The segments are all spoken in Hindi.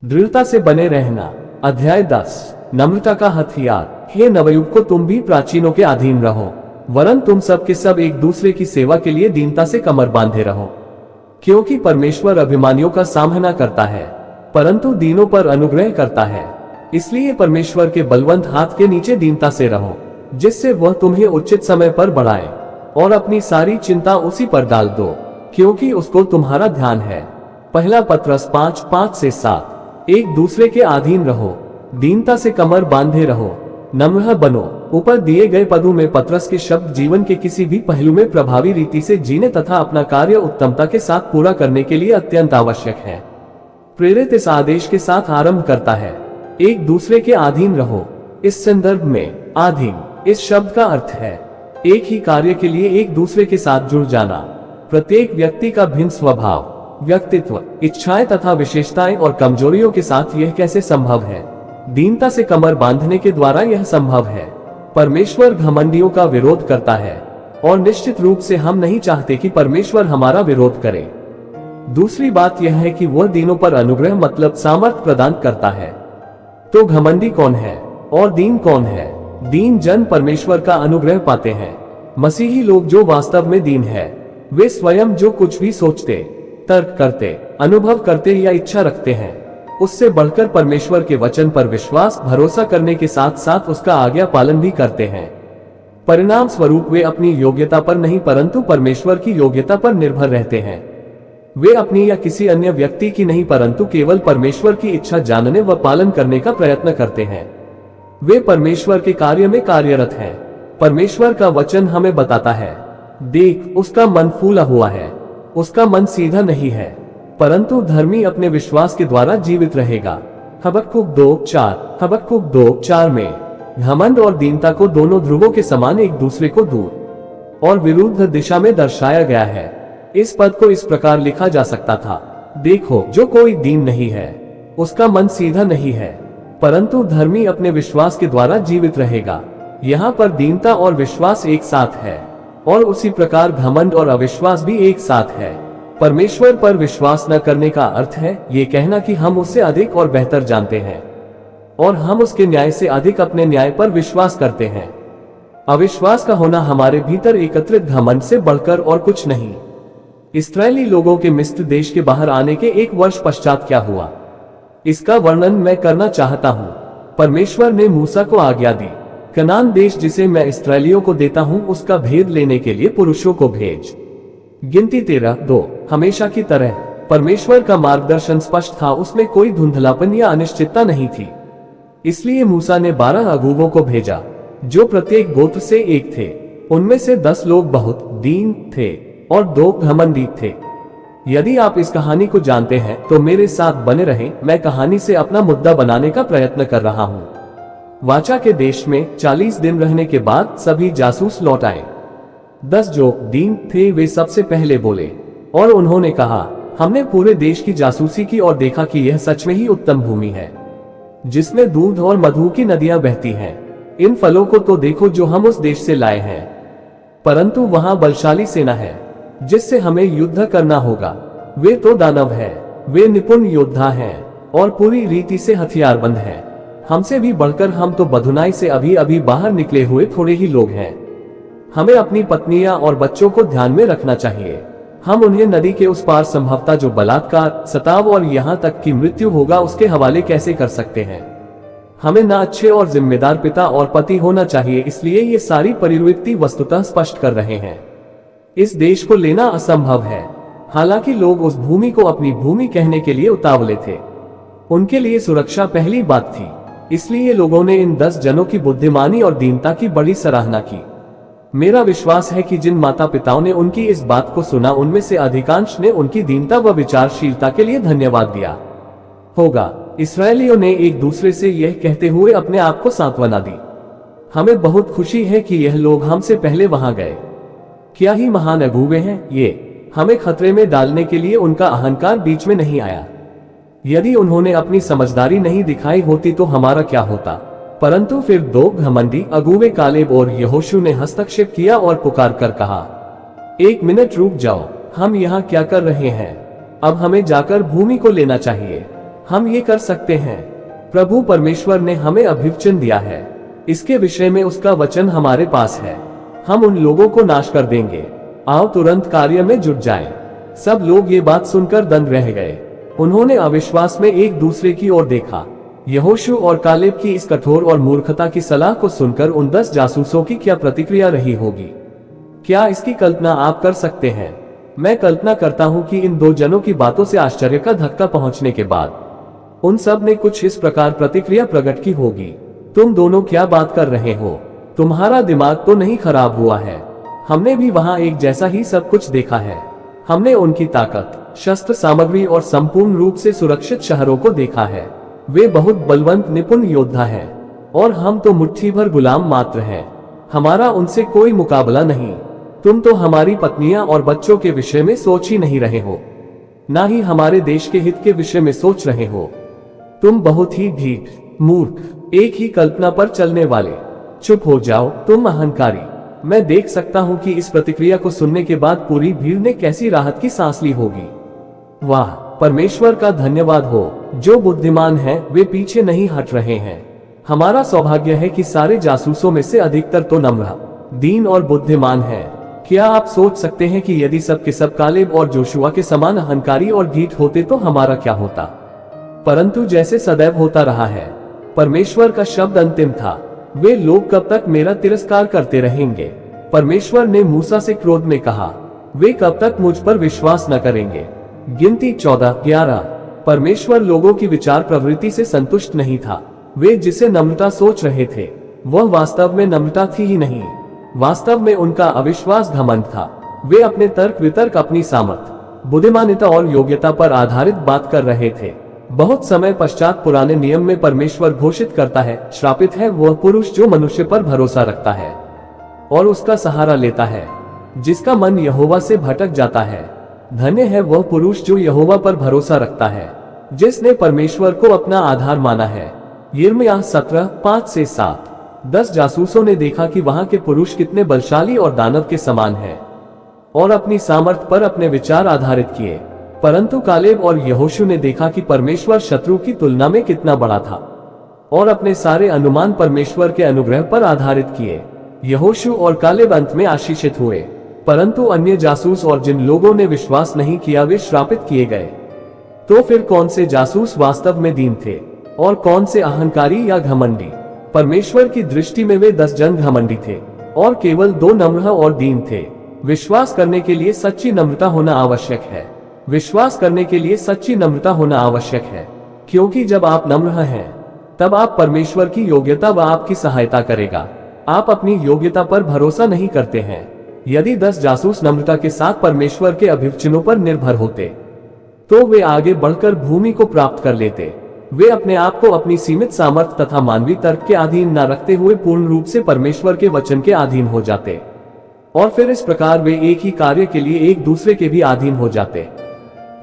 दृढ़ता से बने रहना। अध्याय 10। नम्रता का हथियार। हे नवयुग को, तुम भी प्राचीनों के अधीन रहो, वरन तुम सब के सब एक दूसरे की सेवा के लिए दीनता से कमर बांधे रहो, क्योंकि परमेश्वर अभिमानियों का सामना करता है, परंतु दीनों पर अनुग्रह करता है। इसलिए परमेश्वर के बलवंत हाथ के नीचे दीनता से रहो, जिससे वह तुम्हें उचित समय पर बढ़ाए, और अपनी सारी चिंता उसी पर डाल दो, क्योंकि उसको तुम्हारा ध्यान है। पहला पत्रस 5:5-7। एक दूसरे के अधीन रहो, दीनता से कमर बांधे रहो, नम्र बनो। ऊपर दिए गए पदों में पत्रस के शब्द जीवन के किसी भी पहलू में प्रभावी रीति से जीने तथा अपना कार्य उत्तमता के साथ पूरा करने के लिए अत्यंत आवश्यक है। प्रेरित इस आदेश के साथ आरंभ करता है, एक दूसरे के अधीन रहो। इस संदर्भ में अधीन इस शब्द का अर्थ है एक ही कार्य के लिए एक दूसरे के साथ जुड़ जाना। प्रत्येक व्यक्ति का भिन्न स्वभाव, व्यक्तित्व, इच्छाएं तथा विशेषताएं और कमजोरियों के साथ यह कैसे संभव है? दीनता से कमर बांधने के द्वारा यह संभव है। परमेश्वर घमंडियों का विरोध करता है, और निश्चित रूप से हम नहीं चाहते कि परमेश्वर हमारा विरोध करे। दूसरी बात यह है कि वह दीनों पर अनुग्रह मतलब सामर्थ्य प्रदान करता है। तो घमंडी कौन है और दीन कौन है? दीन जन परमेश्वर का अनुग्रह पाते हैं। मसीही लोग जो वास्तव में दीन है, वे स्वयं जो कुछ भी सोचते, तर्क करते, अनुभव करते या इच्छा रखते हैं, उससे बढ़कर परमेश्वर के वचन पर विश्वास, भरोसा करने के साथ साथ उसका आज्ञा पालन भी करते हैं। परिणाम स्वरूप वे अपनी योग्यता पर नहीं परंतु परमेश्वर की योग्यता पर निर्भर रहते हैं। वे अपनी या किसी अन्य व्यक्ति की नहीं परंतु केवल परमेश्वर की इच्छा जानने व पालन करने का प्रयत्न करते हैं। वे परमेश्वर के कार्य में कार्यरत हैं। परमेश्वर का वचन हमें बताता है, देख, उसका मन फूला हुआ है, उसका मन सीधा नहीं है, परंतु धर्मी अपने विश्वास के द्वारा जीवित रहेगा। हबक्कुक 2:4। हबक्कुक 2:4 में घमंड और दीनता को दोनों ध्रुवों के समान एक दूसरे को दूर और विरुद्ध दिशा में दर्शाया गया है। इस पद को इस प्रकार लिखा जा सकता था, देखो, जो कोई दीन नहीं है, उसका मन सीधा नहीं है, परंतु धर्मी अपने विश्वास के द्वारा जीवित रहेगा। यहाँ पर दीनता और विश्वास एक साथ है, और उसी प्रकार घमंड और अविश्वास भी एक साथ है। परमेश्वर पर विश्वास न करने का अर्थ है ये कहना कि हम उससे अधिक और बेहतर जानते हैं, और हम उसके न्याय से अधिक अपने न्याय पर विश्वास करते हैं। अविश्वास का होना हमारे भीतर एकत्रित घमंड से बढ़कर और कुछ नहीं। इस्राएली लोगों के मिस्र देश के बाहर आने के 1 वर्ष पश्चात क्या हुआ, इसका वर्णन मैं करना चाहता हूँ। परमेश्वर ने मूसा को आज्ञा दी, कनान देश जिसे मैं इस्राएलियों को देता हूँ, उसका भेद लेने के लिए पुरुषों को भेज। गिनती 13:2। हमेशा की तरह परमेश्वर का मार्गदर्शन स्पष्ट था, उसमें कोई धुंधलापन या अनिश्चितता नहीं थी। इसलिए मूसा ने 12 अगुवों को भेजा, जो प्रत्येक गोत्र से एक थे। उनमें से 10 लोग बहुत दीन थे और 2 घमंडी थे। यदि आप इस कहानी को जानते हैं तो मेरे साथ बने रहें। मैं कहानी से अपना मुद्दा बनाने का प्रयत्न कर रहा हूँ। वाचा के देश में 40 दिन रहने के बाद सभी जासूस लौट आए। 10 जो दीन थे वे सबसे पहले बोले, और उन्होंने कहा, हमने पूरे देश की जासूसी की और देखा कि यह सच में ही उत्तम भूमि है, जिसमें दूध और मधु की नदियां बहती हैं। इन फलों को तो देखो जो हम उस देश से लाए हैं, परंतु वहां बलशाली सेना है जिससे हमें युद्ध करना होगा। वे तो दानव है, वे निपुण योद्धा हैं और पूरी रीति से हथियारबंद हैं। हमसे भी बढ़कर हम तो बधुनाई से अभी अभी बाहर निकले हुए थोड़े ही लोग हैं। हमें अपनी पत्नियां और बच्चों को ध्यान में रखना चाहिए। हम उन्हें नदी के उस पार संभवतः जो बलात्कार, सताव और यहाँ तक कि मृत्यु होगा उसके हवाले कैसे कर सकते हैं? हमें न अच्छे और जिम्मेदार पिता और पति होना चाहिए। इसलिए ये सारी परिवृत्ति वस्तुतः स्पष्ट कर रहे हैं, इस देश को लेना असंभव है। हालांकि लोग उस भूमि को अपनी भूमि कहने के लिए उतावले थे। उनके लिए सुरक्षा पहली बात थी। इसलिए लोगों ने इन 10 जनों की बुद्धिमानी और दीनता की बड़ी सराहना की। मेरा विश्वास है कि जिन माता पिताओं ने उनकी इस बात को सुना, उनमें से अधिकांश ने उनकी दीनता व विचारशीलता के लिए धन्यवाद दिया होगा। इस्राएलियों ने एक दूसरे से यह कहते हुए अपने आप को सांत्वना दी, हमें बहुत खुशी है कि यह लोग हमसे पहले वहां गए। क्या ही महान अगुवे हैं ये। हमें खतरे में डालने के लिए उनका अहंकार बीच में नहीं आया। यदि उन्होंने अपनी समझदारी नहीं दिखाई होती तो हमारा क्या होता? परंतु फिर 2 घमंडी अगुवे कालेब और यहोशू ने हस्तक्षेप किया और पुकार कर कहा, 1 मिनट रुक जाओ, हम यहाँ क्या कर रहे हैं? अब हमें जाकर भूमि को लेना चाहिए। हम ये कर सकते हैं। प्रभु परमेश्वर ने हमें अभिवचन दिया है, इसके विषय में उसका वचन हमारे पास है। हम उन लोगों को नाश कर देंगे। आओ तुरंत कार्य में जुट जाएं। सब लोग ये बात सुनकर दंग रह गए। उन्होंने अविश्वास में एक दूसरे की ओर देखा। यहोशू और कालेब की इस कठोर और मूर्खता की सलाह को सुनकर उन 10 जासूसों की क्या प्रतिक्रिया रही होगी? क्या इसकी कल्पना आप कर सकते हैं? मैं कल्पना करता हूं कि इन 2 जनों की बातों से आश्चर्य का धक्का पहुंचने के बाद उन सब ने कुछ इस प्रकार प्रतिक्रिया प्रकट की होगी। तुम दोनों क्या बात कर रहे हो? तुम्हारा दिमाग तो नहीं खराब हुआ है? हमने भी वहां एक जैसा ही सब कुछ देखा है। हमने उनकी ताकत, शस्त्र सामग्री और संपूर्ण रूप से सुरक्षित शहरों को देखा है। वे बहुत बलवंत निपुण योद्धा हैं और हम तो मुट्ठी भर गुलाम मात्र हैं। हमारा उनसे कोई मुकाबला नहीं। तुम तो हमारी पत्नियां और बच्चों के विषय में सोच ही नहीं रहे हो, ना ही हमारे देश के हित के विषय में सोच रहे हो। तुम बहुत ही ढीठ, मूर्ख, एक ही कल्पना पर चलने वाले। चुप हो जाओ तुम अहंकारी। मैं देख सकता हूं कि इस प्रतिक्रिया को सुनने के बाद पूरी भीड़ ने कैसी राहत की सांस ली होगी। वाह, परमेश्वर का धन्यवाद हो। जो बुद्धिमान हैं वे पीछे नहीं हट रहे हैं। हमारा सौभाग्य है कि सारे जासूसों में से अधिकतर तो नम्र, दीन और बुद्धिमान हैं। क्या आप सोच सकते हैं कि यदि सब के सब कालेब और जोशुआ के समान अहंकारी और ढीठ होते तो हमारा क्या होता? परंतु जैसे सदैव होता रहा है, परमेश्वर का शब्द अंतिम था। वे लोग कब तक मेरा तिरस्कार करते रहेंगे? परमेश्वर ने मूसा से क्रोध में कहा, वे कब तक मुझ पर विश्वास न करेंगे? गिनती 14:11। परमेश्वर लोगों की विचार प्रवृत्ति से संतुष्ट नहीं था। वे जिसे नम्रता सोच रहे थे वह वास्तव में नम्रता थी ही नहीं। वास्तव में उनका अविश्वास घमंड था। वे अपने तर्क वितर्क, अपनी सामर्थ, बुद्धिमानिता और योग्यता पर आधारित बात कर रहे थे। बहुत समय पश्चात पुराने नियम में परमेश्वर घोषित करता है, श्रापित है वह पुरुष जो मनुष्य पर भरोसा रखता है और उसका सहारा लेता है, जिसका मन यहोवा से भटक जाता है। धन्य है वह पुरुष जो यहोवा पर भरोसा रखता है, जिसने परमेश्वर को अपना आधार माना है। यिर्मयाह 17:5-7। 10 जासूसों ने देखा कि वहां के पुरुष कितने बलशाली और दानव के समान हैं और अपनी सामर्थ पर अपने विचार आधारित किए। परंतु कालेब और यहोशू ने देखा कि परमेश्वर शत्रु की तुलना में कितना बड़ा था और अपने सारे अनुमान परमेश्वर के अनुग्रह पर आधारित किए। यहोशू और कालेब अंत में आशीषित हुए, परंतु अन्य जासूस और जिन लोगों ने विश्वास नहीं किया वे श्रापित किए गए। तो फिर कौन से जासूस वास्तव में दीन थे और कौन से अहंकारी या घमंडी? परमेश्वर की दृष्टि में वे 10 जन घमंडी थे और केवल 2 नम्र और दीन थे। विश्वास करने के लिए सच्ची नम्रता होना आवश्यक है। विश्वास करने के लिए सच्ची नम्रता होना आवश्यक है, क्योंकि जब आप नम्र हैं तब आप परमेश्वर की योग्यता व आपकी सहायता करेगा। आप अपनी योग्यता पर भरोसा नहीं करते हैं। यदि 10 जासूस नम्रता के साथ परमेश्वर के अभिवचनों पर निर्भर होते तो वे आगे बढ़कर भूमि को प्राप्त कर लेते। वे अपने आप को अपनी सीमित सामर्थ्य तथा मानवीय तर्क के अधीन न रखते हुए पूर्ण रूप से परमेश्वर के वचन के अधीन हो जाते और फिर इस प्रकार वे एक ही कार्य के लिए एक दूसरे के भी अधीन हो जाते।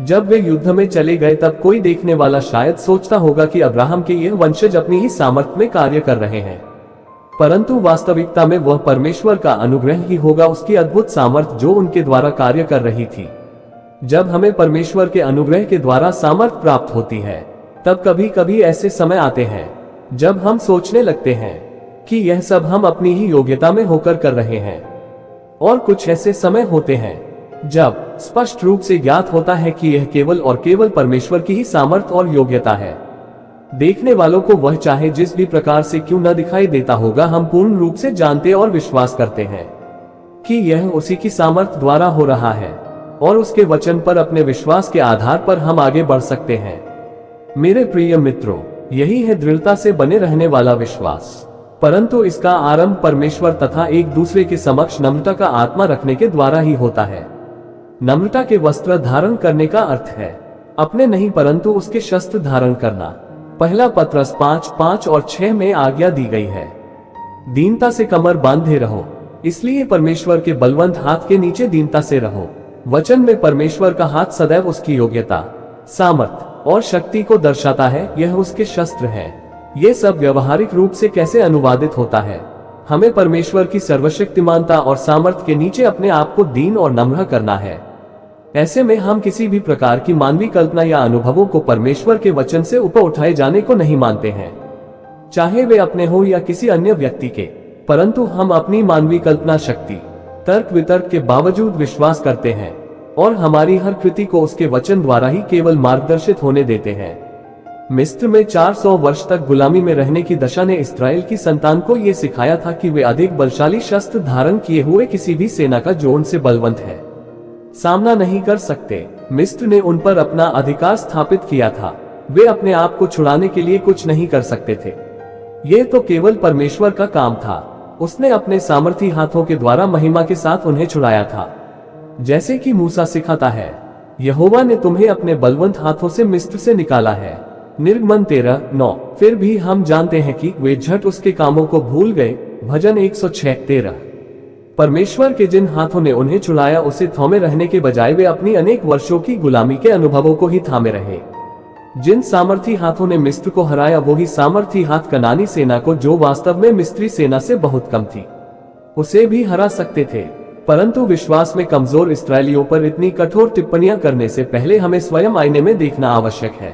जब वे युद्ध में चले गए तब कोई देखने वाला शायद सोचता होगा कि अब्राहम के यह वंशज अपनी ही सामर्थ्य में कार्य कर रहे हैं, परंतु वास्तविकता में वह परमेश्वर का अनुग्रह ही होगा, उसकी अद्भुत सामर्थ्य जो उनके द्वारा कार्य कर रही थी। जब हमें परमेश्वर के अनुग्रह के द्वारा सामर्थ्य प्राप्त होती है तब कभी कभी ऐसे समय आते हैं जब हम सोचने लगते हैं कि यह सब हम अपनी ही योग्यता में होकर कर रहे हैं, और कुछ ऐसे समय होते हैं जब स्पष्ट रूप से ज्ञात होता है कि यह केवल और केवल परमेश्वर की ही सामर्थ्य और योग्यता है। देखने वालों को वह चाहे जिस भी प्रकार से क्यों न दिखाई देता होगा, हम पूर्ण रूप से जानते और विश्वास करते हैं कि यह उसी की सामर्थ्य द्वारा हो रहा है और उसके वचन पर अपने विश्वास के आधार पर हम आगे बढ़ सकते हैं। मेरे प्रिय मित्रों, यही है दृढ़ता से बने रहने वाला विश्वास, परंतु इसका आरंभ परमेश्वर तथा एक दूसरे के समक्ष नम्रता का आत्मा रखने के द्वारा ही होता है। नम्रता के वस्त्र धारण करने का अर्थ है अपने नहीं परंतु उसके शस्त्र धारण करना। पहला पत्रस 5:5 और 6 में आज्ञा दी गई है, दीनता से कमर बांधे रहो, इसलिए परमेश्वर के बलवंत हाथ के नीचे दीनता से रहो। वचन में परमेश्वर का हाथ सदैव उसकी योग्यता, सामर्थ और शक्ति को दर्शाता है। यह उसके शस्त्र है। ये सब व्यवहारिक रूप से कैसे अनुवादित होता है? हमें परमेश्वर की सर्वशक्तिमानता और सामर्थ्य के नीचे अपने आप को दीन और नम्र करना है। ऐसे में हम किसी भी प्रकार की मानवीय कल्पना या अनुभवों को परमेश्वर के वचन से ऊपर उठाए जाने को नहीं मानते हैं, चाहे वे अपने हो या किसी अन्य व्यक्ति के। परंतु हम अपनी मानवीय कल्पना शक्ति, तर्क वितर्क के बावजूद विश्वास करते हैं और हमारी हर कृति को उसके वचन द्वारा ही केवल मार्गदर्शित होने देते हैं। मिस्र में 400 वर्ष तक गुलामी में रहने की दशा ने इस्राएल की संतान को ये सिखाया था कि वे अधिक बलशाली शस्त्र धारण किए हुए किसी भी सेना का जो उनसे बलवंत है सामना नहीं कर सकते। मिस्र ने उन पर अपना अधिकार स्थापित किया था। वे अपने आप को छुड़ाने के लिए कुछ नहीं कर सकते थे। ये तो केवल परमेश्वर का काम था। उसने अपने सामर्थी हाथों के द्वारा महिमा के साथ उन्हें छुड़ाया था। जैसे कि मूसा सिखाता है, यहोवा ने तुम्हें अपने बलवंत हाथों से मिस्र से निकाला है। निर्गमन 13:9। फिर भी हम जानते हैं कि वे झट उसके कामों को भूल गए। भजन 106:13। परमेश्वर के जिन हाथों ने उन्हें छुड़ाया उसे थामे रहने के बजाय वे अपनी अनेक वर्षों की गुलामी के अनुभवों को ही थामे रहे। जिन सामर्थी हाथों ने मिस्र को हराया वही सामर्थी हाथ कनानी सेना को, जो वास्तव में मिस्री सेना से बहुत कम थी, उसे भी हरा सकते थे। परंतु विश्वास में कमजोर इस्राएलियों पर इतनी कठोर टिप्पणियां करने से पहले हमें स्वयं आईने में देखना आवश्यक है।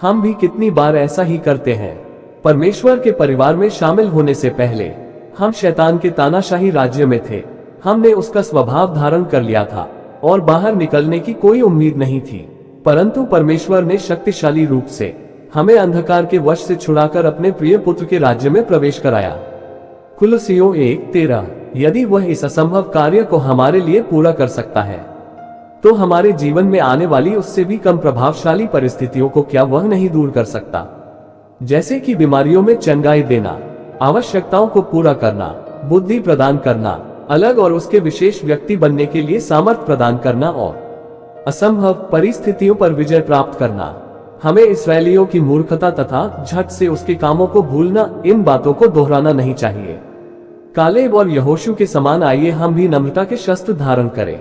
हम भी कितनी बार ऐसा ही करते हैं। परमेश्वर के परिवार में शामिल होने से पहले हम शैतान के तानाशाही राज्य में थे। हमने उसका स्वभाव धारण कर लिया था और बाहर निकलने की कोई उम्मीद नहीं थी। परंतु परमेश्वर ने शक्तिशाली रूप से हमें अंधकार के वश से छुड़ाकर अपने प्रिय पुत्र के राज्य में प्रवेश कराया। कुलसियों 1:13। यदि वह इस असंभव कार्य को हमारे लिए पूरा कर सकता है, तो हमारे जीवन में आने वाली उससे भी कम प्रभावशाली परिस्थितियों को क्या वह नहीं दूर कर सकता? जैसे कि बीमारियों में चंगाई देना, आवश्यकताओं को पूरा करना, बुद्धि प्रदान करना, अलग और उसके विशेष व्यक्ति बनने के लिए सामर्थ्य प्रदान करना और असंभव परिस्थितियों पर विजय प्राप्त करना। हमें इस्राएलियों की मूर्खता तथा झट से उसके कामों को भूलना, इन बातों को दोहराना नहीं चाहिए। कालेब और यहोशू के समान आइए हम भी नम्रता के शस्त्र धारण करें।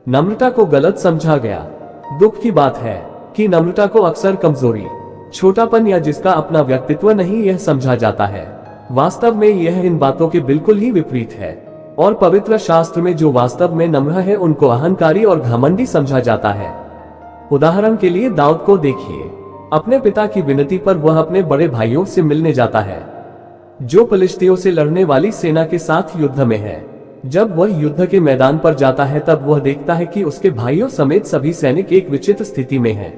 नम्रता को गलत समझा गया। दुख की बात है कि नम्रता को अक्सर कमजोरी, छोटापन या जिसका अपना व्यक्तित्व नहीं यह समझा जाता है। वास्तव में यह इन बातों के बिल्कुल ही विपरीत है और पवित्र शास्त्र में जो वास्तव में नम्र है उनको अहंकारी और घमंडी समझा जाता है। उदाहरण के लिए दाऊद को देखिए। अपने पिता की विनती पर वह अपने बड़े भाइयों से मिलने जाता है, जो फिलिस्तियों से लड़ने वाली सेना के साथ युद्ध में है। जब वह युद्ध के मैदान पर जाता है तब वह देखता है कि उसके भाइयों समेत सभी सैनिक एक विचित्र स्थिति में हैं।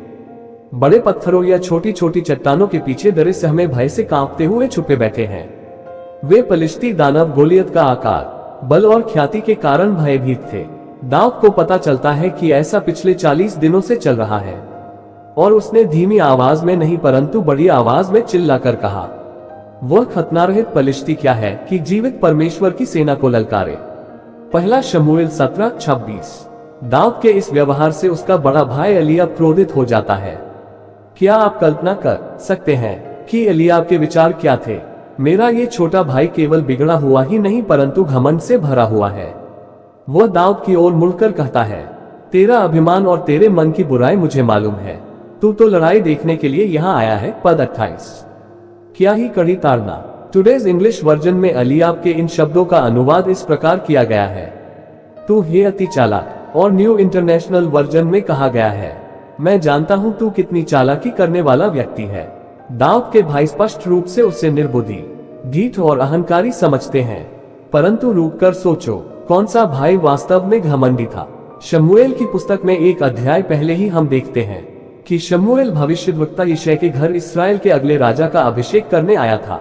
बड़े पत्थरों या छोटी छोटी चट्टानों के पीछे डरे सहमे भय से कांपते हुए छुपे बैठे हैं। वे फिलिस्ती दानव गोलियत का आकार, बल और ख्याति के कारण भयभीत थे। दाऊद को पता चलता है कि ऐसा पिछले 40 दिनों से चल रहा है और उसने धीमी आवाज में नहीं परंतु बड़ी आवाज में चिल्लाकर कहा, वह खतनारहित फिलिस्ती क्या है कि जीवित परमेश्वर की सेना को ललकारे। पहला शमूएल 17:26। दाऊद के इस व्यवहार से उसका बड़ा भाई एलियाब क्रोधित हो जाता है। क्या आप कल्पना कर सकते हैं कि एलियाब के विचार क्या थे? मेरा ये छोटा भाई केवल बिगड़ा हुआ ही नहीं परंतु घमंड से भरा हुआ है। वह दाऊद की ओर मुड़कर कहता है, तेरा अभिमान और तेरे मन की बुराई मुझे मालूम है। तू तो लड़ाई देखने के लिए यहाँ आया है। पद 28। क्या ही कड़ी ताड़ना। टुडेज इंग्लिश वर्जन में एलियाब के इन शब्दों का अनुवाद इस प्रकार किया गया है, तू है अति चालाक, और न्यू इंटरनेशनल वर्जन में कहा गया है, मैं जानता हूं तू कितनी चालाकी करने वाला व्यक्ति है। दाऊद के भाई स्पष्ट रूप से उसे निर्बुद्धि, ढीठ और अहंकारी समझते हैं। परंतु रुककर सोचो, कौन सा भाई वास्तव में घमंडी था? शमूएल की पुस्तक में एक अध्याय पहले ही हम देखते हैं कि शमूएल भविष्यद्वक्ता यिशै के घर इस्राएल के अगले राजा का अभिषेक करने आया था।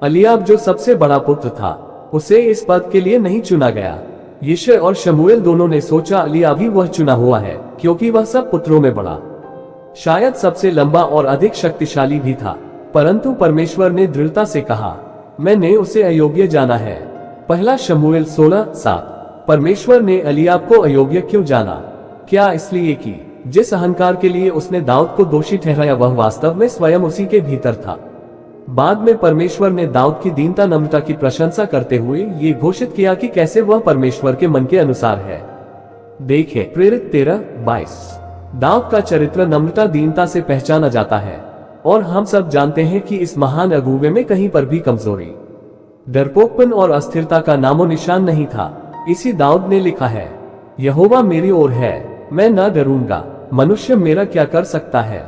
एलियाब जो सबसे बड़ा पुत्र था, उसे इस पद के लिए नहीं चुना गया। यिशै और शमूएल दोनों ने सोचा एलियाब ही वह चुना हुआ है, क्योंकि वह सब पुत्रों में बड़ा, शायद सबसे लंबा और अधिक शक्तिशाली भी था। परंतु परमेश्वर ने दृढ़ता से कहा, मैंने उसे अयोग्य जाना है। पहला शमूएल 16:7। परमेश्वर ने एलियाब को अयोग्य क्यों जाना? क्या इसलिए कि जिस अहंकार के लिए उसने दाऊद को दोषी ठहराया वह वास्तव में स्वयं उसी के भीतर था। बाद में परमेश्वर ने दाऊद की दीनता नम्रता की प्रशंसा करते हुए ये घोषित किया कि कैसे वह परमेश्वर के मन के अनुसार है। देखें प्रेरित 13:22। दाऊद का चरित्र नम्रता दीनता से पहचाना जाता है और हम सब जानते हैं कि इस महान अगुवे में कहीं पर भी कमजोरी, डरपोकपन और अस्थिरता का नामो निशान नहीं था। इसी दाऊद ने लिखा है, यहोवा मेरी ओर है, मैं न डरूंगा, मनुष्य मेरा क्या कर सकता है।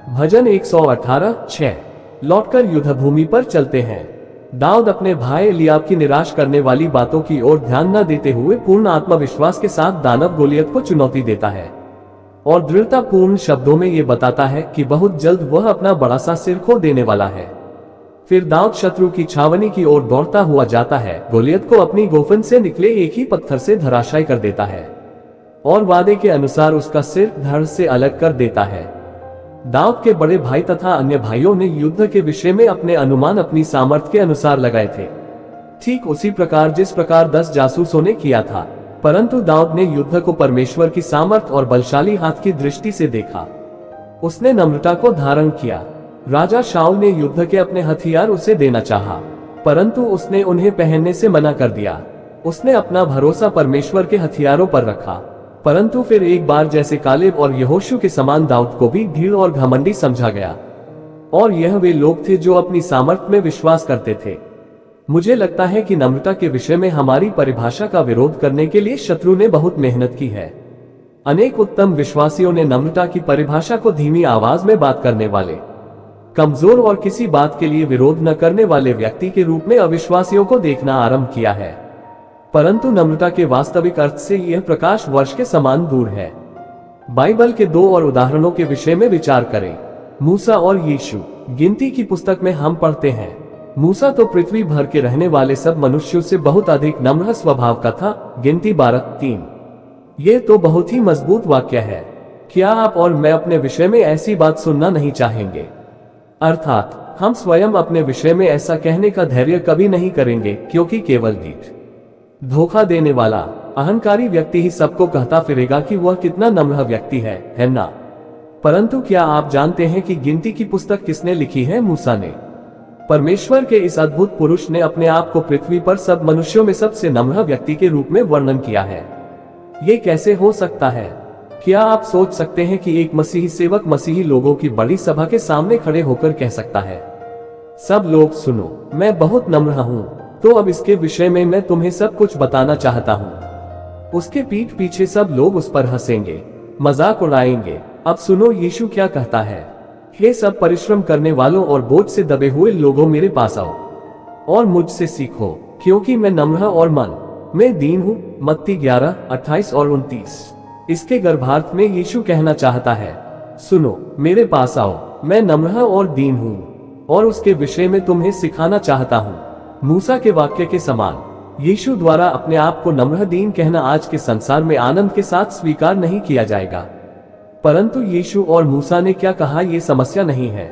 भजन 118:6। लौटकर युद्ध भूमि पर चलते हैं। दाऊद अपने भाई एलियाब की निराश करने वाली बातों की ओर ध्यान न देते हुए पूर्ण आत्मविश्वास के साथ दानव गोलियत को चुनौती देता है और दृढ़तापूर्ण शब्दों में ये बताता है कि बहुत जल्द वह अपना बड़ा सा सिर खो देने वाला है। फिर दाऊद शत्रु की छावनी की ओर दौड़ता हुआ जाता है, गोलियत को अपनी गोफन से निकले एक ही पत्थर से धराशायी कर देता है और वादे के अनुसार उसका सिर धड़ से अलग कर देता है। दाऊद के बड़े भाई तथा अन्य भाइयों ने युद्ध के विषय में अपने अनुमान अपनी सामर्थ्य के अनुसार लगाए थे, ठीक उसी प्रकार जिस प्रकार 10 जासूसों ने किया था। परंतु दाऊद ने युद्ध को परमेश्वर की सामर्थ्य और बलशाली हाथ की दृष्टि से देखा। उसने नम्रता को धारण किया। राजा शाऊल ने युद्ध के अपने हथियार उसे देना चाहा, परंतु उसने उन्हें पहनने से मना कर दिया। उसने अपना भरोसा परमेश्वर के हथियारों पर रखा। परंतु फिर एक बार जैसे कालेब और यहोशू के समान दाऊद को भी भीड़ और घमंडी समझा गया, और यह वे लोग थे जो अपनी सामर्थ्य में विश्वास करते थे। मुझे लगता है कि नम्रता के विषय में हमारी परिभाषा का विरोध करने के लिए शत्रु ने बहुत मेहनत की है। अनेक उत्तम विश्वासियों ने नम्रता की परिभाषा को धीमी आवाज में बात करने वाले, कमजोर और किसी बात के लिए विरोध न करने वाले व्यक्ति के रूप में अविश्वासियों को देखना आरंभ किया है। परंतु नम्रता के वास्तविक अर्थ से यह प्रकाश वर्ष के समान दूर है। बाइबल के 2 और उदाहरणों के विषय में विचार करें, मूसा और यीशु। गिनती की पुस्तक में हम पढ़ते हैं, मूसा तो पृथ्वी भर के रहने वाले सब मनुष्यों से बहुत अधिक नम्र स्वभाव का था। गिनती 12:3। ये तो बहुत ही मजबूत वाक्य है। क्या आप और मैं अपने विषय में ऐसी बात सुनना नहीं चाहेंगे? अर्थात हम स्वयं अपने विषय में ऐसा कहने का धैर्य कभी नहीं करेंगे, क्योंकि केवल धोखा देने वाला अहंकारी व्यक्ति ही सबको कहता फिरेगा कि वह कितना नम्र व्यक्ति है ना? परंतु क्या आप जानते हैं कि गिनती की पुस्तक किसने लिखी है? मूसा ने। परमेश्वर के इस अद्भुत पुरुष ने अपने आप को पृथ्वी पर सब मनुष्यों में सबसे नम्र व्यक्ति के रूप में वर्णन किया है। ये कैसे हो सकता है? क्या आप सोच सकते हैं कि एक मसीही सेवक मसीही लोगों की बड़ी सभा के सामने खड़े होकर कह सकता है, सब लोग सुनो, मैं बहुत नम्र हूँ, तो अब इसके विषय में मैं तुम्हें सब कुछ बताना चाहता हूँ। उसके पीठ पीछे सब लोग उस पर हंसेंगे, मजाक उड़ाएंगे। अब सुनो यीशु क्या कहता है, हे सब परिश्रम करने वालों और बोझ से दबे हुए लोगों, मेरे पास आओ और मुझसे सीखो, क्योंकि मैं नम्र और मन में दीन हूँ। मत्ती 11:28 और 29। इसके गर्भार्थ में यीशु कहना चाहता है, सुनो, मेरे पास आओ, मैं नम्र और दीन हूँ और उसके विषय में तुम्हें सिखाना चाहता हूँ। मूसा के वाक्य के समान यीशु द्वारा अपने आप को नम्र दीन कहना आज के संसार में आनंद के साथ स्वीकार नहीं किया जाएगा। परंतु यीशु और मूसा ने क्या कहा, ये समस्या नहीं है,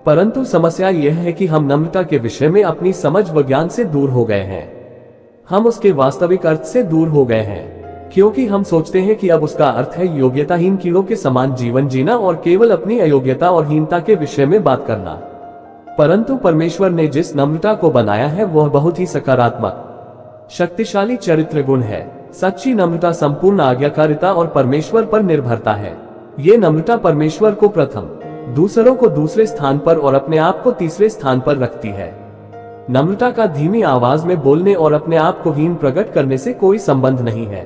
परंतु समस्या यह है कि हम नम्रता के विषय में अपनी समझ व ज्ञान से दूर हो गए हैं। हम उसके वास्तविक अर्थ से दूर हो गए हैं, क्योंकि हम सोचते हैं कि अब उसका अर्थ है योग्यताहीन कीड़ों के समान जीवन जीना और केवल अपनी अयोग्यता और हीनता के विषय में बात करना। परंतु परमेश्वर ने जिस नम्रता को बनाया है वह बहुत ही सकारात्मक, शक्तिशाली चरित्र गुण है। सच्ची नम्रता संपूर्ण आज्ञाकारिता और परमेश्वर पर निर्भरता है। ये नम्रता परमेश्वर को प्रथम, दूसरों को दूसरे स्थान पर और अपने आप को तीसरे स्थान पर रखती है। नम्रता का धीमी आवाज में बोलने और अपने आप को हीन प्रकट करने से कोई संबंध नहीं है,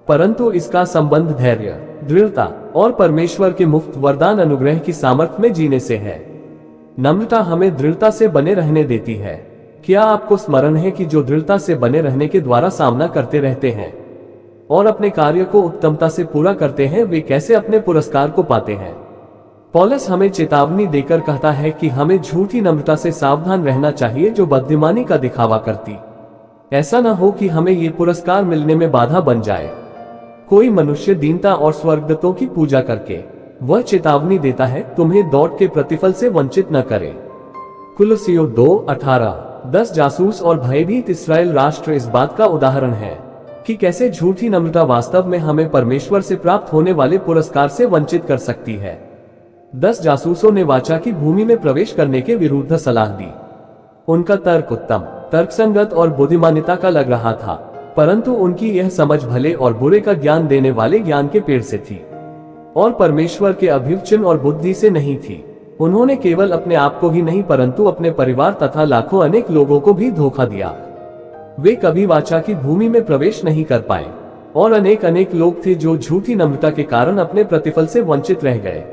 परंतु इसका संबंध धैर्य, दृढ़ता और परमेश्वर के मुफ्त वरदान अनुग्रह की सामर्थ्य में जीने से है। नम्रता हमें दृढ़ता से बने रहने देती है। क्या आपको स्मरण है कि जो दृढ़ता से बने रहने के द्वारा सामना करते रहते हैं और अपने कार्य को उत्तमता से पूरा करते हैं, वे कैसे अपने पुरस्कार को पाते हैं? पौलुस हमें चेतावनी देकर कहता है कि हमें झूठी नम्रता से सावधान रहना चाहिए जो बुद्धिमानी का दिखावा करती। ऐसा न हो कि हमें ये पुरस्कार मिलने में बाधा बन जाए। कोई मनुष्य दीनता और स्वर्गदूतों की पूजा करके, वह चेतावनी देता है, तुम्हें दौड़ के प्रतिफल से वंचित न करे। कुलुस्सियों 2:18। 10 जासूस और भयभीत इस्राएल राष्ट्र इस बात का उदाहरण है कि कैसे झूठी नम्रता वास्तव में हमें परमेश्वर से प्राप्त होने वाले पुरस्कार से वंचित कर सकती है। 10 जासूसों ने वाचा की भूमि में प्रवेश करने के विरुद्ध सलाह दी। उनका तर्क उत्तम, तर्कसंगत और बुद्धिमानिता का लग रहा था, परंतु उनकी यह समझ भले और बुरे का ज्ञान देने वाले ज्ञान के पेड़ से थी और परमेश्वर के अभिवचन और बुद्धि से नहीं थी। उन्होंने केवल अपने आप को ही नहीं परंतु अपने परिवार तथा लाखों अनेक लोगों को भी धोखा दिया। वे कभी वाचा की भूमि में प्रवेश नहीं कर पाए, और अनेक अनेक लोग थे जो झूठी नम्रता के कारण अपने प्रतिफल से वंचित रह गए।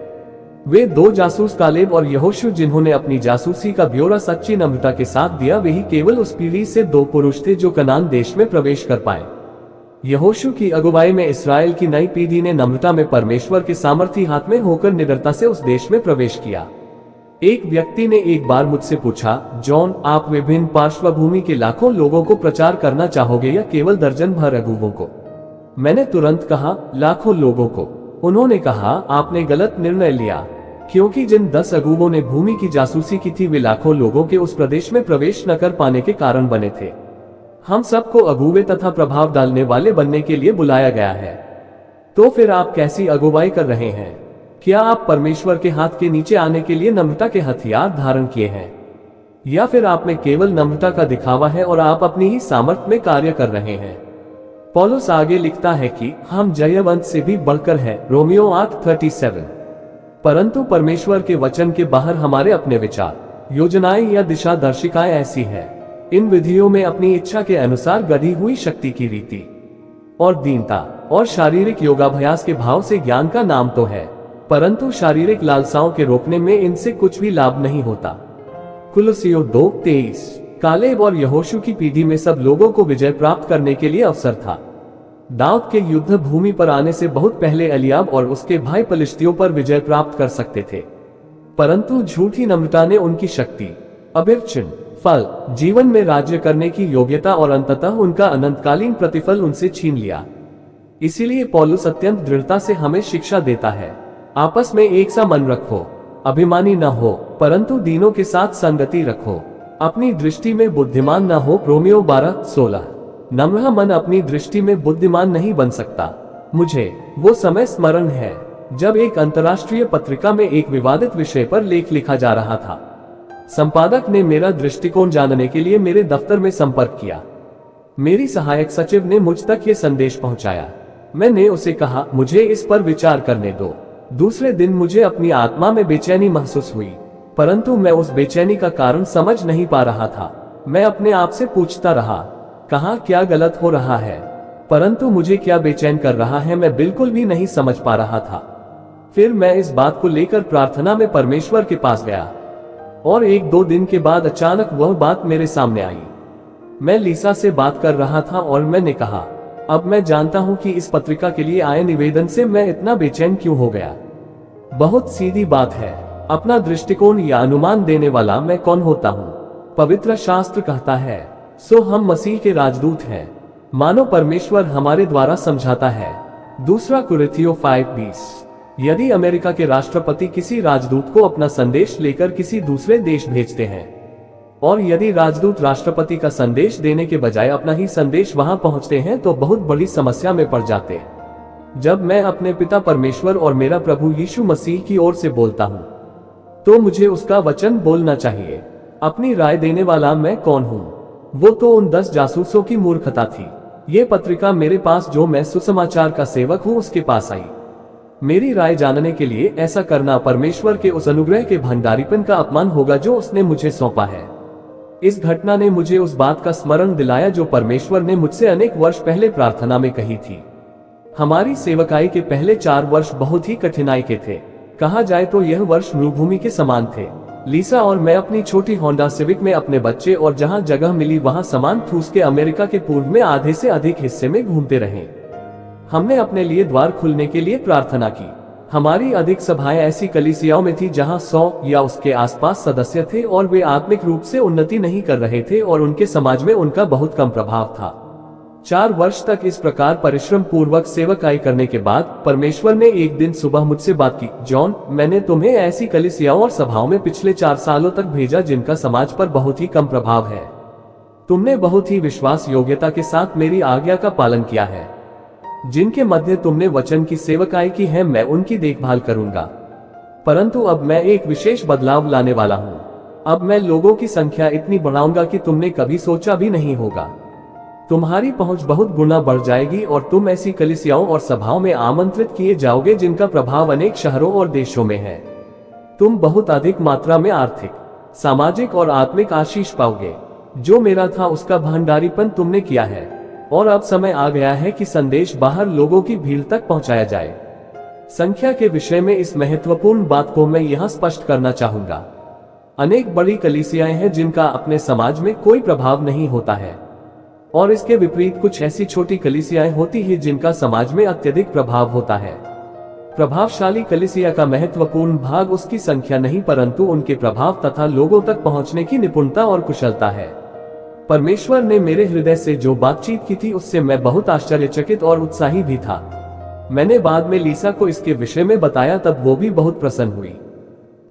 वे दो जासूस कालेब और यहोशू जिन्होंने अपनी जासूसी का ब्यौरा सच्ची नम्रता के साथ दिया, वही केवल उस पीढ़ी से दो पुरुष थे जो कनान देश में प्रवेश कर पाए। यहोशू की अगुवाई में इस्राएल की नई पीढ़ी ने नम्रता में परमेश्वर के सामर्थी हाथ में होकर निडरता से उस देश में प्रवेश किया। एक व्यक्ति ने एक बार मुझसे पूछा, जॉन, आप विभिन्न पार्श्वभूमि के लाखों लोगों को प्रचार करना चाहोगे या केवल दर्जन भर अगुवों को? मैंने तुरंत कहा, लाखों लोगों को। उन्होंने कहा, आपने गलत निर्णय लिया, क्योंकि जिन 10 अगुवों ने भूमि की जासूसी की थी वे लाखों लोगों के उस प्रदेश में प्रवेश न कर पाने के कारण बने थे। हम सबको अगुवे तथा प्रभाव डालने वाले बनने के लिए बुलाया गया है। तो फिर आप कैसी अगुवाई कर रहे हैं? क्या आप परमेश्वर के हाथ के नीचे आने के लिए नम्रता के हथियार धारण किए हैं, या फिर आप में केवल नम्रता का दिखावा है और आप अपनी ही सामर्थ्य में कार्य कर रहे हैं? पौलुस आगे लिखता है कि हम जयवंत से भी बढ़कर है, रोमियो 8:37। परंतु परमेश्वर के वचन के बाहर हमारे अपने विचार, योजनाएं या दिशा दर्शिकाएं ऐसी है। इन विधियों में अपनी इच्छा के अनुसार गढ़ी हुई शक्ति की रीति और दीनता और शारीरिक योगाभ्यास के भाव से ज्ञान का नाम तो है, परंतु शारीरिक लालसाओं के रोकने में इनसे कुछ भी लाभ नहीं होता। कुलुस्सियों 2:23। कालेब और यहोशू की पीढ़ी में सब लोगों को विजय प्राप्त करने के लिए अवसर था। दाऊद के युद्ध भूमि पर आने से बहुत पहले एलियाब और उसके भाई पलिश्तियों पर विजय प्राप्त कर सकते थे, परंतु झूठी नम्रता ने उनकी शक्ति, अभिर्चिन, फल, जीवन में राज्य करने की योग्यता और अंततः उनका अनंतकालीन प्रतिफल उनसे छीन लिया। इसीलिए पौलुस अत्यंत दृढ़ता से हमें शिक्षा देता है, आपस में एक सा मन रखो, अभिमानी न हो, परंतु दीनों के साथ संगति रखो, अपनी दृष्टि में बुद्धिमान न हो, रोमियो 12:16। नम्र मन अपनी दृष्टि में बुद्धिमान नहीं बन सकता। मुझे वो समय स्मरण है जब एक अंतर्राष्ट्रीय पत्रिका में एक विवादित विषय पर लेख लिखा जा रहा था। संपादक ने मेरा दृष्टिकोण जानने के लिए मेरे दफ्तर में संपर्क किया। मेरी सहायक सचिव ने मुझ तक ये संदेश पहुंचाया। मैंने उसे कहा, मुझे इस पर विचार करने दो। दूसरे दिन मुझे अपनी आत्मा में बेचैनी महसूस हुई, परंतु मैं उस बेचैनी का कारण समझ नहीं पा रहा था। मैं अपने आप से पूछता रहा, कहाँ क्या गलत हो रहा है, परंतु मुझे क्या बेचैन कर रहा है मैं बिल्कुल भी नहीं समझ पा रहा था। फिर मैं इस बात को लेकर प्रार्थना में परमेश्वर के पास गया और 1-2 दिन के बाद अचानक वह बात मेरे सामने आई। मैं लीसा से बात कर रहा था और मैंने कहा, अब मैं जानता हूं कि इस पत्रिका के लिए आए निवेदन से मैं इतना बेचैन क्यों हो गया। बहुत सीधी बात है, अपना दृष्टिकोण या अनुमान देने वाला मैं कौन होता हूँ? पवित्र शास्त्र कहता है, सो हम मसीह के राजदूत हैं, मानो परमेश्वर हमारे द्वारा समझाता है। दूसरा कुरिन्थियों 5:20। यदि अमेरिका के राष्ट्रपति किसी राजदूत को अपना संदेश लेकर किसी दूसरे देश भेजते हैं और यदि राजदूत राष्ट्रपति का संदेश देने के बजाय अपना ही संदेश वहां पहुंचते हैं तो बहुत बड़ी समस्या में पड़ जाते। जब मैं अपने पिता परमेश्वर और मेरा प्रभु यीशु मसीह की ओर से बोलता हूं तो मुझे उसका वचन बोलना चाहिए। अपनी राय देने वाला मैं कौन हूं? वो तो उन 10 जासूसों की मूर्खता थी। ये पत्रिका मेरे पास, जो मैं सुसमाचार का सेवक हूं, उसके पास आई। मेरी राय जानने के लिए ऐसा करना परमेश्वर के उस अनुग्रह के भंडारीपन का अपमान होगा जो उसने मुझे सौंपा है। इस घटना ने मुझे उस बात का स्मरण दिलाया जो परमेश्वर ने मुझसे अनेक वर्ष पहले प्रार्थना में कही थी। हमारी सेवकाई के पहले 4 वर्ष बहुत ही कठिनाई के थे। कहा जाए तो यह वर्ष मरुभूमि के समान थे। लीसा और मैं अपनी छोटी होंडा सिविक में अपने बच्चे और जहां जगह मिली वहां सामान ठूस के अमेरिका के पूर्व में आधे से अधिक हिस्से में घूमते रहे। हमने अपने लिए द्वार खुलने के लिए प्रार्थना की। हमारी अधिक सभाएं ऐसी कलीसियाओं में थी जहां 100 या उसके आसपास सदस्य थे और वे आत्मिक रूप से उन्नति नहीं कर रहे थे और उनके समाज में उनका बहुत कम प्रभाव था। 4 वर्ष तक इस प्रकार परिश्रम पूर्वक सेवकाई करने के बाद परमेश्वर ने एक दिन सुबह मुझसे बात की, जॉन, मैंने तुम्हें ऐसी कलीसियाओं और सभाओं में पिछले 4 सालों तक भेजा जिनका समाज पर बहुत ही कम प्रभाव है। तुमने बहुत ही विश्वास योग्यता के साथ मेरी आज्ञा का पालन किया है। जिनके मध्य तुमने वचन की सेवकाई की है, मैं उनकी देखभाल करूंगा। परंतु अब मैं एक विशेष बदलाव लाने वाला हूं। अब मैं लोगों की संख्या इतनी बढ़ाऊंगा कि तुमने कभी सोचा भी नहीं होगा। तुम्हारी पहुंच बहुत गुना बढ़ जाएगी और तुम ऐसी कलीसियाओं और सभाओं में आमंत्रित किए जाओगे जिनका प्रभाव अनेक शहरों और देशों में है। तुम बहुत अधिक मात्रा में आर्थिक, सामाजिक और आत्मिक आशीष पाओगे। जो मेरा था उसका भंडारीपन तुमने किया है। और अब समय आ गया है कि संदेश बाहर लोगों की भीड़ तक पहुंचाया जाए। संख्या के विषय में इस महत्वपूर्ण बात को मैं यहाँ स्पष्ट करना चाहूंगा। अनेक बड़ी कलीसियाएं हैं जिनका अपने समाज में कोई प्रभाव नहीं होता है, और इसके विपरीत कुछ ऐसी छोटी कलीसियाएं होती हैं जिनका समाज में अत्यधिक प्रभाव होता है। प्रभावशाली कलीसिया का महत्वपूर्ण भाग उसकी संख्या नहीं परंतु उनके प्रभाव तथा लोगों तक पहुंचने की निपुणता और कुशलता है। परमेश्वर ने मेरे हृदय से जो बातचीत की थी उससे मैं बहुत आश्चर्यचकित और उत्साही भी था। मैंने बाद में लीसा को इसके विषय में बताया, तब वो भी बहुत प्रसन्न हुई।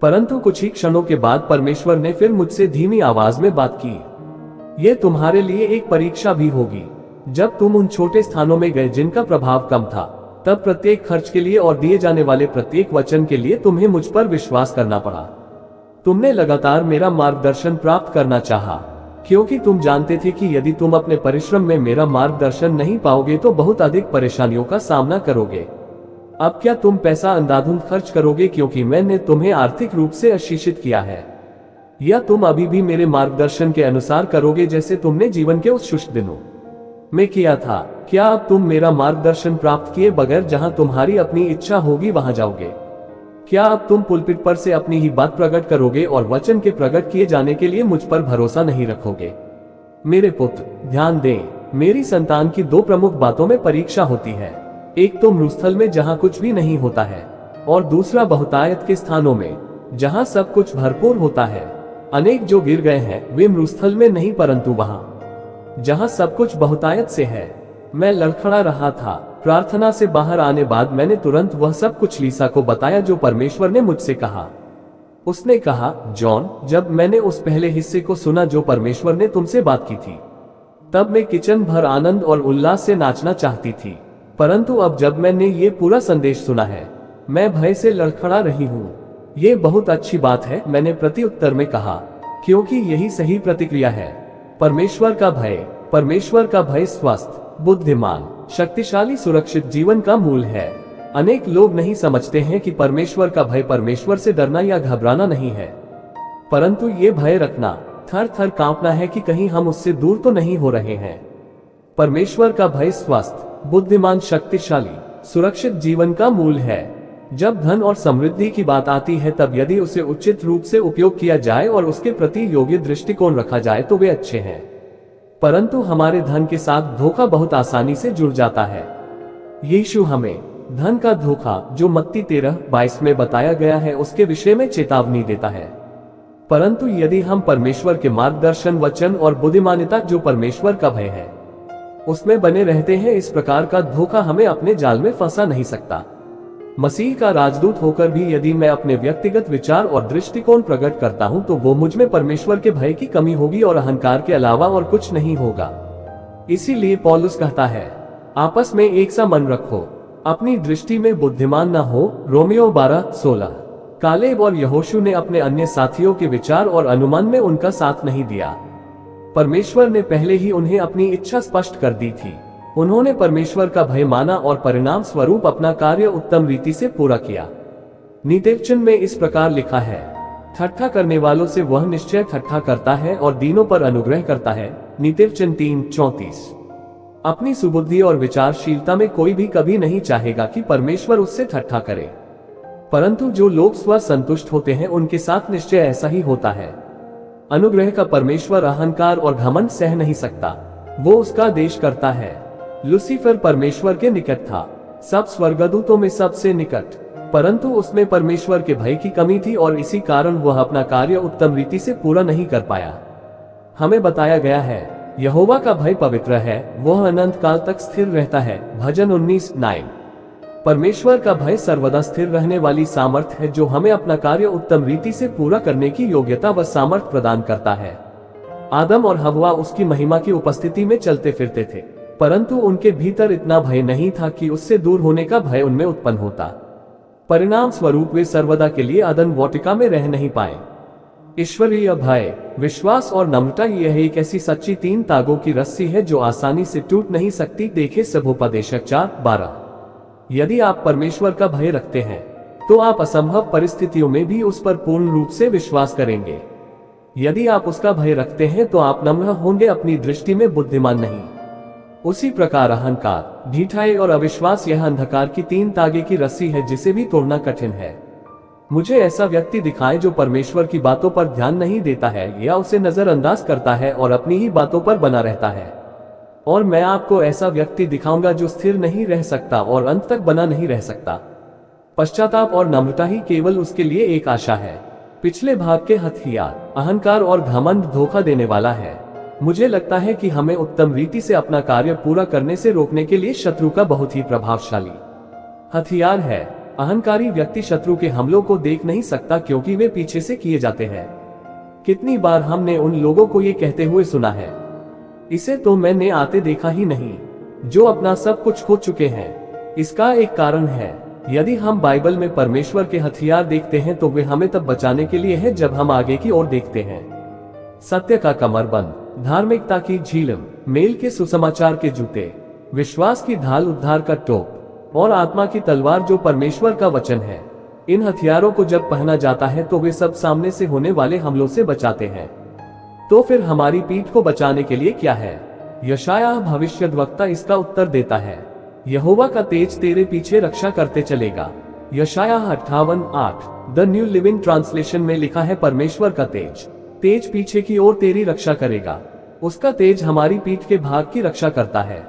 परंतु कुछ ही क्षणों के बाद परमेश्वर ने फिर मुझसे धीमी आवाज में बात की, ये तुम्हारे लिए एक परीक्षा भी होगी। जब तुम उन छोटे स्थानों में गए जिनका प्रभाव कम था, तब प्रत्येक खर्च के लिए और दिए जाने वाले प्रत्येक वचन के लिए तुम्हें मुझ पर विश्वास करना पड़ा। तुमने लगातार मेरा मार्गदर्शन प्राप्त करना चाहा, क्योंकि तुम जानते थे कि यदि तुम अपने परिश्रम में मेरा मार्गदर्शन नहीं पाओगे तो बहुत अधिक परेशानियों का सामना करोगे। अब क्या तुम पैसा अंधाधुंध खर्च करोगे क्योंकि मैंने तुम्हें आर्थिक रूप से आशीषित किया है, या तुम अभी भी मेरे मार्गदर्शन के अनुसार करोगे जैसे तुमने जीवन के उस शुष्क दिनों में किया था? क्या अब तुम मेरा मार्गदर्शन प्राप्त किए बगैर जहां तुम्हारी अपनी इच्छा होगी वहां जाओगे? क्या अब तुम पुलपिट पर से अपनी ही बात प्रकट करोगे और वचन के प्रकट किए जाने के लिए मुझ पर भरोसा नहीं रखोगे? मेरे पुत्र, ध्यान दें, मेरी संतान की दो प्रमुख बातों में परीक्षा होती है। एक तो मरुस्थल में जहां कुछ भी नहीं होता है, और दूसरा बहुतायत के स्थानों में जहां सब कुछ भरपूर होता है। अनेक जो गिर गए हैं वे मरुस्थल में नहीं परंतु वहां जहां सब कुछ बहुतायत से है। मैं लड़खड़ा रहा था। प्रार्थना से बाहर आने बाद मैंने तुरंत वह सब कुछ लीसा को बताया जो परमेश्वर ने मुझसे कहा। उसने कहा, जॉन, जब मैंने उस पहले हिस्से को सुना जो परमेश्वर ने तुमसे बात की थी, तब मैं किचन भर आनंद और उल्लास से नाचना चाहती थी। परंतु अब जब मैंने ये पूरा संदेश सुना है, मैं भय से लड़खड़ा रही हूँ। ये बहुत अच्छी बात है, मैंने प्रत्युत्तर में कहा, क्योंकि यही सही प्रतिक्रिया है। परमेश्वर का भय स्वस्थ, बुद्धिमान, शक्तिशाली, सुरक्षित जीवन का मूल है। अनेक लोग नहीं समझते हैं कि परमेश्वर का भय परमेश्वर से डरना या घबराना नहीं है, परंतु ये भय रखना, थर थर कांपना है कि कहीं हम उससे दूर तो नहीं हो रहे हैं। परमेश्वर का भय स्वस्थ, बुद्धिमान, शक्तिशाली, सुरक्षित जीवन का मूल है। जब धन और समृद्धि की बात आती है तब यदि उसे उचित रूप से उपयोग किया जाए और उसके प्रति योग्य दृष्टिकोण रखा जाए तो वे अच्छे हैं। परंतु हमारे धन के साथ धोखा बहुत आसानी से जुड़ जाता है। यीशु हमें धन का धोखा, जो मत्ती 13:22 में बताया गया है, उसके विषय में चेतावनी देता है। परंतु यदि हम परमेश्वर के मार्गदर्शन, वचन और बुद्धिमानिता, जो परमेश्वर का भय है, उसमें बने रहते हैं, इस प्रकार का धोखा हमें अपने जाल में फंसा नहीं सकता। मसीह का राजदूत होकर भी यदि मैं अपने व्यक्तिगत विचार और दृष्टिकोण प्रकट करता हूं तो वो मुझ में परमेश्वर के भय की कमी होगी और अहंकार के अलावा और कुछ नहीं होगा। इसीलिए पौलुस कहता है, आपस में एक सा मन रखो, अपनी दृष्टि में बुद्धिमान न हो। रोमियो 12:16। कालेब और यहोशू ने अपने अन्य साथियों के विचार और अनुमान में उनका साथ नहीं दिया। परमेश्वर ने पहले ही उन्हें अपनी इच्छा स्पष्ट कर दी थी। उन्होंने परमेश्वर का भय माना और परिणाम स्वरूप अपना कार्य उत्तम रीति से पूरा किया। नीतिवचन में इस प्रकार लिखा है, ठट्ठा करने वालों से वह निश्चय ठट्ठा करता है और दीनों पर अनुग्रह करता है। नीतिवचन 3:34। अपनी सुबुद्धि और विचारशीलता में कोई भी कभी नहीं चाहेगा कि परमेश्वर उससे ठट्ठा करे, परंतु जो लोग स्व संतुष्ट होते हैं उनके साथ निश्चय ऐसा ही होता है। अनुग्रह का परमेश्वर अहंकार और घमंड सह नहीं सकता, वो उसका देश करता है। लूसीफर परमेश्वर के निकट था, सब स्वर्गदूतों में सबसे निकट, परंतु उसमें परमेश्वर के भय की कमी थी और इसी कारण वह अपना कार्य उत्तम रीति से पूरा नहीं कर पाया। हमें बताया गया है, यहोवा का भय पवित्र है, वह अनंत काल तक स्थिर रहता है। भजन 19:9। परमेश्वर का भय सर्वदा स्थिर रहने वाली सामर्थ है जो हमें अपना कार्य उत्तम रीति से पूरा करने की योग्यता व सामर्थ प्रदान करता है। आदम और हव्वा उसकी महिमा की उपस्थिति में चलते फिरते थे, परंतु उनके भीतर इतना भय नहीं था कि उससे दूर होने का भय उनमें उत्पन्न होता। परिणाम स्वरूप वे सर्वदा के लिए अदन वाटिका में रह नहीं पाए। ईश्वरीय भय, विश्वास और नम्रता, यह एक ऐसी सच्ची 3 तागों की रस्सी है जो आसानी से टूट नहीं सकती। देखे सभोपदेशक 4:12। यदि आप परमेश्वर का भय रखते हैं तो आप असंभव परिस्थितियों में भी उस पर पूर्ण रूप से विश्वास करेंगे। यदि आप उसका भय रखते हैं तो आप नम्र होंगे, अपनी दृष्टि में बुद्धिमान नहीं। उसी प्रकार अहंकार, ढीठाई और अविश्वास यह अंधकार की 3 तागे की रस्सी है जिसे भी तोड़ना कठिन है। मुझे ऐसा व्यक्ति दिखाए जो परमेश्वर की बातों पर ध्यान नहीं देता है या उसे नजरअंदाज करता है और अपनी ही बातों पर बना रहता है। और मैं आपको ऐसा व्यक्ति दिखाऊंगा जो स्थिर नहीं रह सकता और अंत तक बना नहीं रह सकता। पश्चाताप और नम्रता ही केवल उसके लिए एक आशा है। पिछले भाग के हथियार, अहंकार और घमंड धोखा देने वाला है। मुझे लगता है कि हमें उत्तम रीति से अपना कार्य पूरा करने से रोकने के लिए शत्रु का बहुत ही प्रभावशाली हथियार है। अहंकारी व्यक्ति शत्रु के हमलों को देख नहीं सकता क्योंकि वे पीछे से किए जाते हैं। कितनी बार हमने उन लोगों को ये कहते हुए सुना है, इसे तो मैंने आते देखा ही नहीं, जो अपना सब कुछ खो चुके हैं। इसका एक कारण है, यदि हम बाइबल में परमेश्वर के हथियार देखते हैं तो वे हमें तब बचाने के लिए हैं जब हम आगे की ओर देखते हैं। सत्य का कमरबंद, धार्मिकता की झीलम, मेल के सुसमाचार के जूते, विश्वास की ढाल, उद्धार का टोप और आत्मा की तलवार जो परमेश्वर का वचन है। इन हथियारों को जब पहना जाता है तो वे सब सामने से होने वाले हमलों से बचाते हैं। तो फिर हमारी पीठ को बचाने के लिए क्या है? यशायाह भविष्यद्वक्ता इसका उत्तर देता है, यहोवा का तेज तेरे पीछे रक्षा करते चलेगा। यशायाह 58:8। द न्यू लिविंग ट्रांसलेशन में लिखा है, परमेश्वर का तेज तेज पीछे की ओर तेरी रक्षा करेगा। उसका तेज हमारी पीठ के भाग की रक्षा करता है,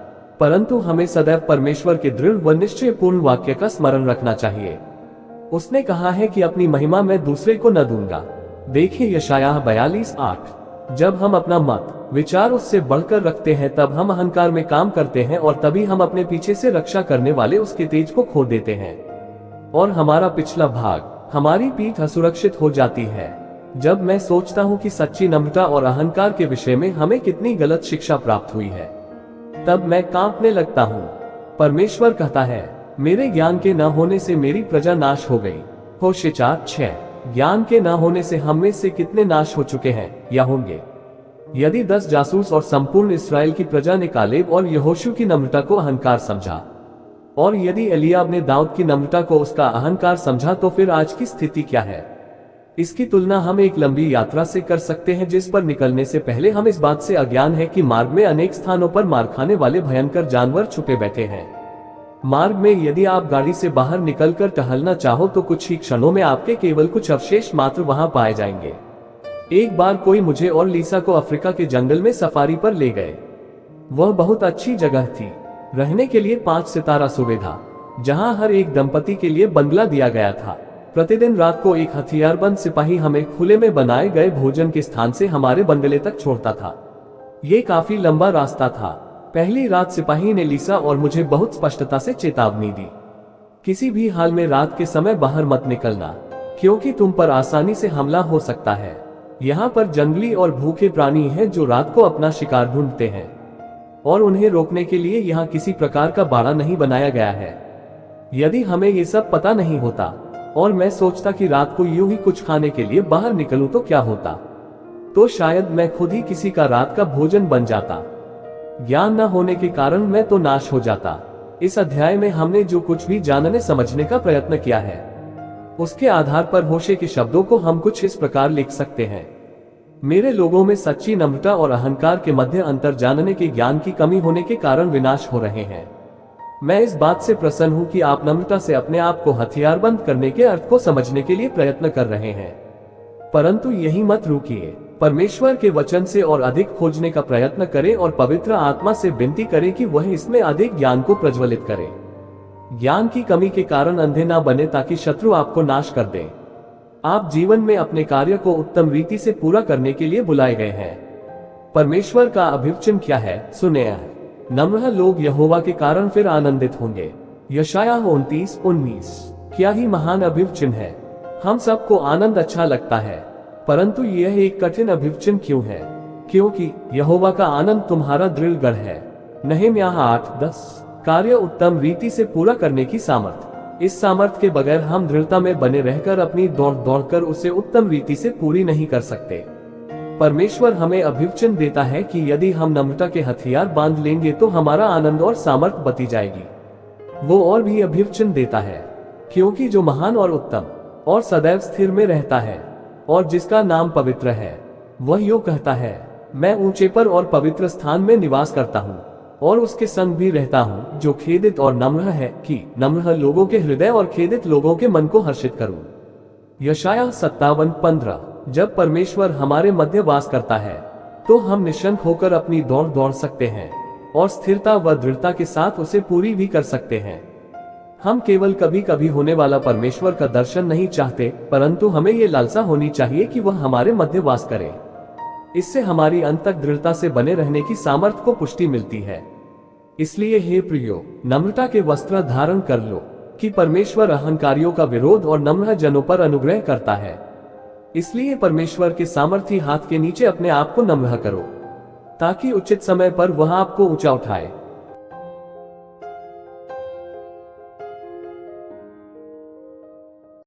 परंतु हमें सदैव परमेश्वर के दृढ़ व निश्चयपूर्ण वाक्य का स्मरण रखना चाहिए। उसने कहा है कि अपनी महिमा मैं दूसरे को न दूंगा। देखिए यशायाह 42:8। जब हम अपना मत विचार उससे बढ़कर रखते हैं तब हम अहंकार में काम करते हैं और तभी हम अपने पीछे से रक्षा करने वाले उसके तेज को खो देते हैं और हमारा पिछला भाग, हमारी पीठ असुरक्षित हो जाती है। जब मैं सोचता हूँ कि सच्ची नम्रता और अहंकार के विषय में हमें कितनी गलत शिक्षा प्राप्त हुई है, तब मैं कांपने लगता हूँ। परमेश्वर कहता है, मेरे ज्ञान के न होने से मेरी प्रजा नाश हो गई। होशे 4:6। ज्ञान के न होने से हम में से कितने नाश हो चुके हैं या होंगे। यदि 10 जासूस और संपूर्ण इस्राएल की प्रजा ने कालेब और यहोशू की नम्रता को अहंकार समझा, और यदि एलियाब ने दाऊद की नम्रता को उसका अहंकार समझा, तो फिर आज की स्थिति क्या है? इसकी तुलना हम एक लंबी यात्रा से कर सकते हैं जिस पर निकलने से पहले हम इस बात से अज्ञान है कि मार्ग में अनेक स्थानों पर मार खाने वाले भयंकर जानवर छुपे बैठे हैं। मार्ग में यदि आप गाड़ी से बाहर निकलकर टहलना चाहो तो कुछ ही क्षणों में आपके केवल कुछ अवशेष मात्र वहां पाए जाएंगे। एक बार कोई मुझे और लीसा को अफ्रीका के जंगल में सफारी पर ले गए। वह बहुत अच्छी जगह थी, रहने के लिए 5 सितारा सुविधा, जहां हर एक दंपति के लिए बंगला दिया गया था। प्रतिदिन रात को एक हथियारबंद सिपाही हमें खुले में बनाए गए भोजन के स्थान से हमारे बंगले तक छोड़ता था। ये काफी लंबा रास्ता था। पहली रात सिपाही ने लीसा और मुझे बहुत स्पष्टता से चेतावनी दी, किसी भी हाल में रात के समय बाहर मत निकलना, क्योंकि तुम पर आसानी से हमला हो सकता है। यहाँ पर जंगली और भूखे प्राणी हैं जो रात को अपना शिकार ढूंढते हैं और उन्हें रोकने के लिए यहाँ किसी प्रकार का बाड़ा नहीं बनाया गया है। यदि हमें ये सब पता नहीं होता और मैं सोचता कि रात को यूं ही कुछ खाने के लिए बाहर निकलूं तो क्या होता, तो शायद मैं खुद ही किसी का रात का भोजन बन जाता। ज्ञान न होने के कारण मैं तो नाश हो जाता। इस अध्याय में हमने जो कुछ भी जानने समझने का प्रयत्न किया है, उसके आधार पर होशे के शब्दों को हम कुछ इस प्रकार लिख सकते हैं। मेरे लोगों में सच्ची नम्रता और अहंकार के मध्य अंतर जानने के ज्ञान की कमी होने के कारण विनाश हो रहे हैं। मैं इस बात से प्रसन्न हूं कि आप नम्रता से अपने आप को हथियारबंद करने के अर्थ को समझने के लिए प्रयत्न कर रहे हैं, परंतु यही मत रुकिए। परमेश्वर के वचन से और अधिक खोजने का प्रयत्न करें और पवित्र आत्मा से विनती करें कि वह इसमें अधिक ज्ञान को प्रज्वलित करे। ज्ञान की कमी के कारण अंधे ना बने ताकि शत्रु आपको नाश कर दे। आप जीवन में अपने कार्य को उत्तम रीति से पूरा करने के लिए बुलाए गए हैं। परमेश्वर का अभिवचन क्या है? सुने, नम्र लोग यहोवा के कारण फिर आनंदित होंगे। यशायाह 29:19। क्या ही महान अभिवचन है। हम सबको आनंद अच्छा लगता है, परंतु यह एक कठिन अभिवचन क्यों है? क्योंकि यहोवा का आनंद तुम्हारा दृढ़ गढ़ है। नहम्याह 8:10। कार्य उत्तम रीति से पूरा करने की सामर्थ। इस सामर्थ के बगैर हम दृढ़ता में बने रहकर अपनी दौड़ उसे उत्तम रीति से पूरी नहीं कर सकते। परमेश्वर हमें अभिवचन देता है कि यदि हम नम्रता के हथियार बांध लेंगे तो हमारा आनंद और सामर्थ बती जाएगी। वो और भी अभिवचन देता है, क्योंकि जो महान और उत्तम और सदैव स्थिर में रहता है और जिसका नाम पवित्र है, वह यूं कहता है, मैं ऊंचे पर और पवित्र स्थान में निवास करता हूँ। और उसके संग भी रहता हूँ जो खेदित और नम्र है, कि नम्र लोगों के हृदय और खेदित लोगों के मन को हर्षित करूं। यशायाह 57:15। जब परमेश्वर हमारे मध्य वास करता है तो हम निश्चिंत होकर अपनी दौड़ दौड़ सकते हैं और स्थिरता व दृढ़ता के साथ उसे पूरी भी कर सकते हैं। हम केवल कभी कभी होने वाला परमेश्वर का दर्शन नहीं चाहते, परंतु हमें ये लालसा होनी चाहिए कि वह हमारे मध्य वास करे। इससे हमारी अंत तक दृढ़ता से बने रहने की सामर्थ्य को पुष्टि मिलती है। इसलिए हे प्रियो, नम्रता के वस्त्र धारण कर लो कि परमेश्वर अहंकारियों का विरोध और नम्र जनों पर अनुग्रह करता है। इसलिए परमेश्वर के सामर्थी हाथ के नीचे अपने आप को नम्र करो, ताकि उचित समय पर वह आपको ऊंचा उठाए।